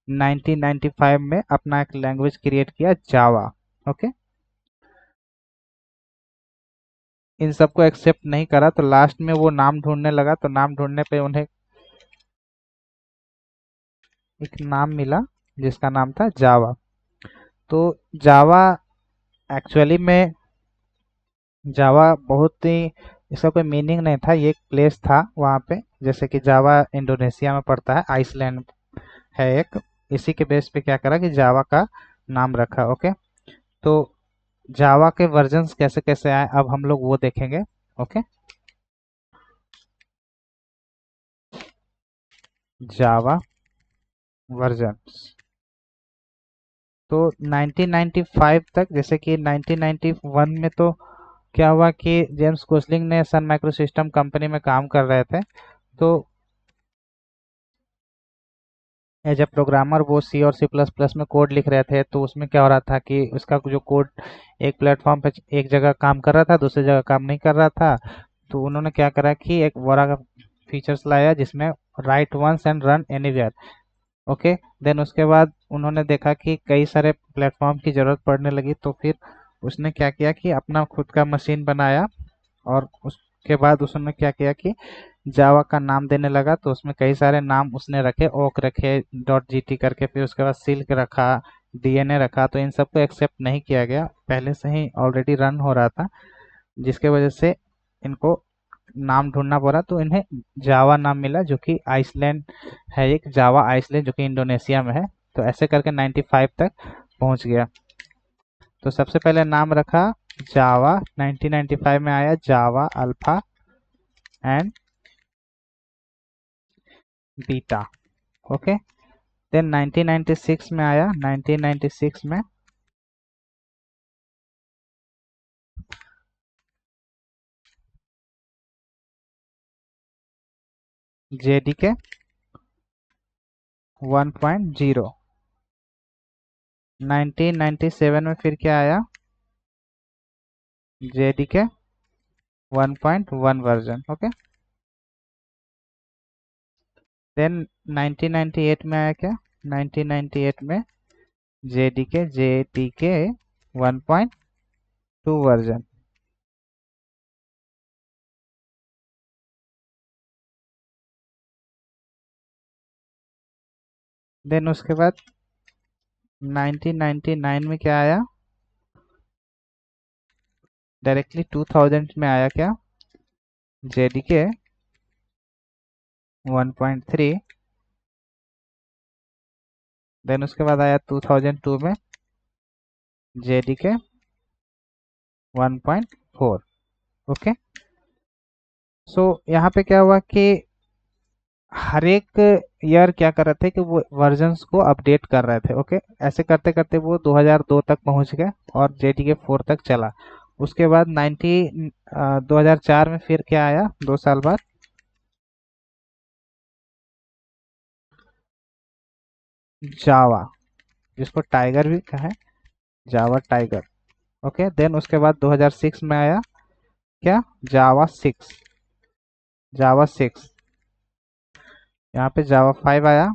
1995 में अपना एक लैंग्वेज क्रिएट किया, जावा। ओके, इन सबको एक्सेप्ट नहीं करा तो लास्ट में वो नाम ढूंढने लगा, तो नाम ढूंढने पे उन्हें एक नाम मिला जिसका नाम था जावा। तो जावा एक्चुअली में जावा बहुत ही, इसका कोई मीनिंग नहीं था, ये एक प्लेस था वहाँ पे। जैसे कि जावा इंडोनेशिया में पड़ता है, आइसलैंड है एक, इसी के बेस पे क्या करा कि जावा का नाम रखा। ओके, तो जावा के वर्जन्स कैसे कैसे आए अब हम लोग वो देखेंगे। ओके, जावा वर्जन्स। तो 1995 तक, जैसे कि 1991 में तो क्या हुआ कि जेम्स कोसलिंग ने सन माइक्रो सिस्टम कंपनी में काम कर रहे थे। तो एज ए प्रोग्रामर वो सी और सी प्लस प्लस में कोड लिख रहे थे, तो उसमें क्या हो रहा था कि उसका जो कोड एक प्लेटफॉर्म पे एक जगह काम कर रहा था, दूसरी जगह काम नहीं कर रहा था। तो उन्होंने क्या करा कि एक बड़ा का फीचर्स लाया जिसमें write once and run anywhere. Okay. Then उसके बाद उन्होंने देखा कि कई सारे प्लेटफॉर्म की ज़रूरत पड़ने लगी, तो फिर उसने क्या किया कि अपना खुद का मशीन बनाया। और उसके बाद उसने क्या किया कि जावा का नाम देने लगा। तो उसमें कई सारे नाम उसने रखे, ओक रखे, डॉट जीटी करके, फिर उसके बाद सिल्क रखा, डीएनए रखा। तो इन सबको एक्सेप्ट नहीं किया गया, पहले से ही ऑलरेडी रन हो रहा था, जिसके वजह से इनको नाम ढूंढना पड़ा। तो इन्हें जावा नाम मिला, जो कि आइसलैंड है, एक जावा आइसलैंड जो कि इंडोनेशिया में है। तो ऐसे करके 95 तक पहुंच गया। तो सबसे पहले नाम रखा जावा, 1995 में आया Java alpha and beta. Okay. Then 1996 में आया, 1996 में जेडीके 1.0। 1997 में फिर क्या आया, जेडीके 1.1 वर्जन। ओके। देन 1998 में आया क्या, 1998 में जेडीके 1.2 वर्जन। देन उसके बाद 1999 में क्या आया, डायरेक्टली 2000 में आया क्या, जेडीके 1.3। देन उसके बाद आया 2002 में जेडीके 1.4। ओके। सो यहाँ पे क्या हुआ कि हर एक ईयर क्या कर रहे थे कि वो वर्जन्स को अपडेट कर रहे थे। ओके। ऐसे करते करते वो 2002 तक पहुंच गए और जेडीके 4 तक चला। उसके बाद 2004 में फिर क्या आया, 2 साल बाद, जावा, जिसको टाइगर भी कहा है, जावा टाइगर। ओके। देन उसके बाद 2006 में आया क्या, जावा 6, जावा 6। यहाँ पे जावा 5 आया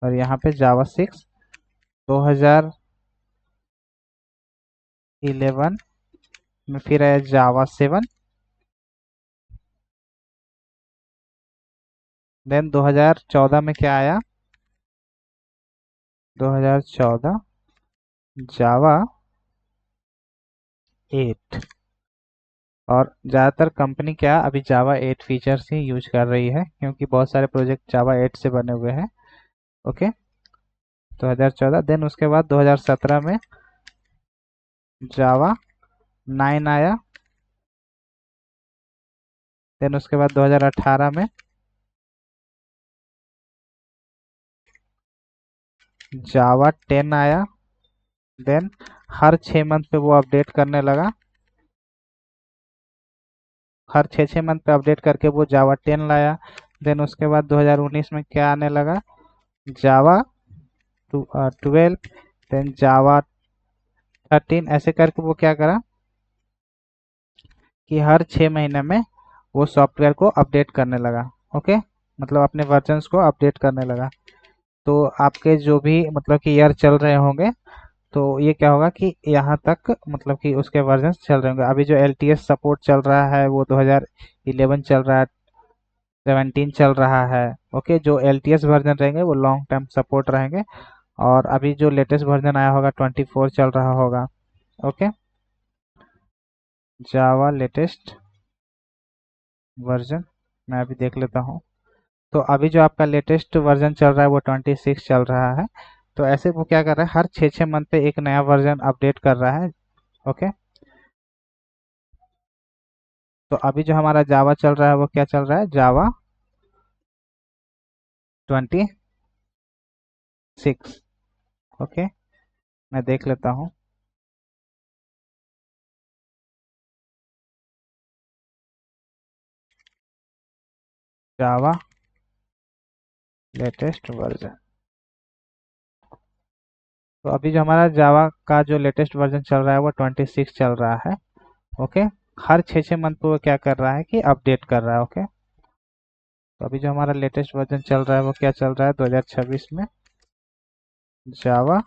और यहाँ पे जावा 6। 2011 में फिर आया जावा 7। देन 2014 में क्या आया, 2014 जावा 8। और ज़्यादातर कंपनी क्या अभी जावा 8 फीचर्स ही यूज कर रही है, क्योंकि बहुत सारे प्रोजेक्ट जावा 8 से बने हुए हैं। ओके। 2014। देन उसके बाद 2017 में जावा 9 आया। देन उसके बाद 2018 में जावा 10 आया। देन हर 6 मंथ पे वो अपडेट करने लगा, हर 6 मंथ पे अपडेट करके वो जावा 10 लाया। देन उसके बाद 2019 में क्या आने लगा, जावा 12। देन जावा 13। ऐसे करके वो क्या करा कि हर 6 महीने में वो सॉफ्टवेयर को अपडेट करने लगा। ओके। मतलब अपने वर्जन्स को अपडेट करने लगा। तो आपके जो भी मतलब कि ईयर चल रहे होंगे, तो ये क्या होगा कि यहाँ तक मतलब कि उसके वर्जन चल रहे होंगे। अभी जो एलटीएस सपोर्ट चल रहा है वो 2011 चल रहा है, 17 चल रहा है। ओके। जो एलटीएस वर्जन रहेंगे वो लॉन्ग टर्म सपोर्ट रहेंगे। और अभी जो लेटेस्ट वर्जन आया होगा 24 चल रहा होगा। ओके। जावा लेटेस्ट वर्जन मैं अभी देख लेता हूँ। तो अभी जो आपका लेटेस्ट वर्जन चल रहा है वो 26 चल रहा है। तो ऐसे वो क्या कर रहा है, हर 6 मंथ पे एक नया वर्जन अपडेट कर रहा है। ओके। तो अभी जो हमारा जावा चल रहा है वो क्या चल रहा है, जावा 26। ओके। मैं देख लेता हूँ। जावा लेटेस्ट वर्जन। तो अभी जो हमारा जावा का जो लेटेस्ट वर्जन चल रहा है वो 26 चल रहा है। ओके, हर 6 मंथ पे वो क्या कर रहा है कि अपडेट कर रहा है। ओके, तो अभी जो हमारा लेटेस्ट वर्जन चल रहा है वो क्या चल रहा है 2026 में, जावा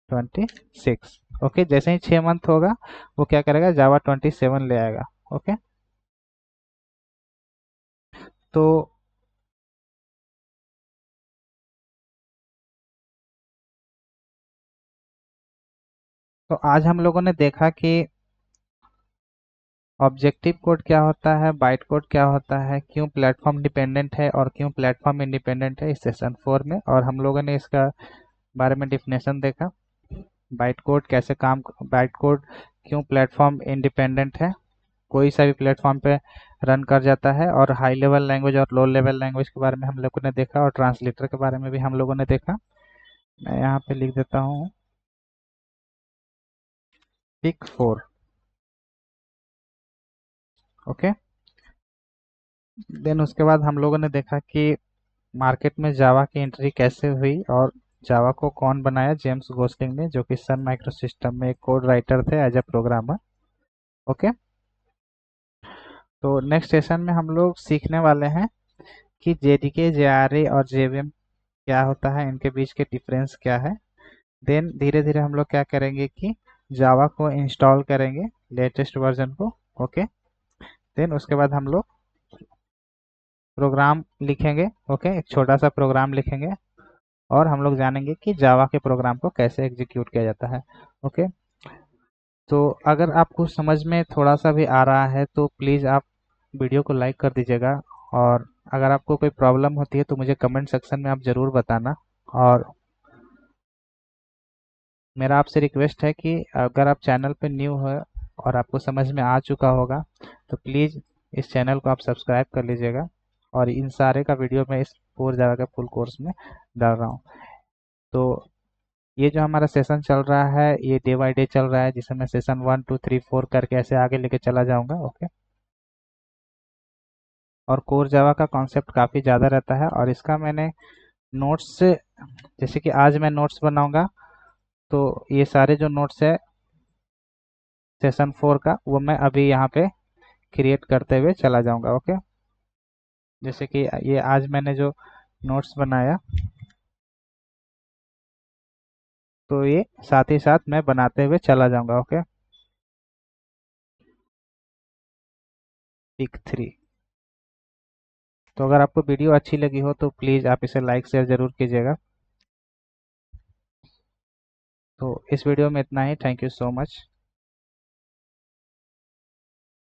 26। ओके, जैसे ही 6 मंथ होगा वो क्या करेगा, जावा 27 ले आएगा। ओके, तो आज हम लोगों ने देखा कि ऑब्जेक्टिव कोड क्या होता है, बाइट कोड क्या होता है, क्यों प्लेटफॉर्म डिपेंडेंट है और क्यों प्लेटफॉर्म इंडिपेंडेंट है इस सेशन 4 में, और हम लोगों ने इसका बारे में डिफिनेशन देखा। बाइट कोड कैसे काम, बाइट कोड क्यों प्लेटफॉर्म इंडिपेंडेंट है, कोई सा भी प्लेटफॉर्म पे रन कर जाता है, और हाई लेवल लैंग्वेज और लो लेवल लैंग्वेज के बारे में हम लोगों ने देखा, और ट्रांसलेटर के बारे में भी हम लोगों ने देखा। मैं यहाँ पे लिख देता हूँ पिक 4। ओके, देन उसके बाद हम लोगों ने देखा कि मार्केट में जावा की एंट्री कैसे हुई, और जावा को कौन बनाया, जेम्स गोस्लिंग ने, जो कि सन माइक्रो सिस्टम में एक कोड राइटर थे एज ए प्रोग्रामर। ओके, तो नेक्स्ट सेशन में हम लोग सीखने वाले हैं कि जेडीके, जेआरए और जेवीएम क्या होता है, इनके बीच के डिफरेंस क्या है। देन धीरे धीरे हम लोग क्या करेंगे कि जावा को इंस्टॉल करेंगे, लेटेस्ट वर्जन को। ओके, देन उसके बाद हम लोग प्रोग्राम लिखेंगे। ओके, एक छोटा सा प्रोग्राम लिखेंगे, और हम लोग जानेंगे कि जावा के प्रोग्राम को कैसे एग्जीक्यूट किया जाता है। ओके, तो अगर आपको समझ में थोड़ा सा भी आ रहा है तो प्लीज़ आप वीडियो को लाइक कर दीजिएगा, और अगर आपको कोई प्रॉब्लम होती है तो मुझे कमेंट सेक्शन में आप ज़रूर बताना। और मेरा आपसे रिक्वेस्ट है कि अगर आप चैनल पर न्यू हो और आपको समझ में आ चुका होगा तो प्लीज़ इस चैनल को आप सब्सक्राइब कर लीजिएगा, और इन सारे का वीडियो मैं इस कोर जावा के फुल कोर्स में डाल रहा हूँ। तो ये जो हमारा सेशन चल रहा है ये डे बाई डे चल रहा है, जिसे मैं सेशन 1 2 3 4 करके ऐसे आगे लेके चला जाऊंगा। ओके, और कोर जावा का कॉन्सेप्ट काफ़ी ज़्यादा रहता है, और इसका मैंने नोट्स, जैसे कि आज मैं नोट्स बनाऊंगा, तो ये सारे जो नोट्स है सेशन 4 का वो मैं अभी यहाँ पे क्रिएट करते हुए चला जाऊंगा। ओके, जैसे कि ये आज मैंने जो नोट्स बनाया, तो ये साथ ही साथ मैं बनाते हुए चला जाऊंगा। Okay, pick 3। तो अगर आपको वीडियो अच्छी लगी हो तो प्लीज़ आप इसे लाइक शेयर ज़रूर कीजिएगा। तो इस वीडियो में इतना ही। Thank you so much.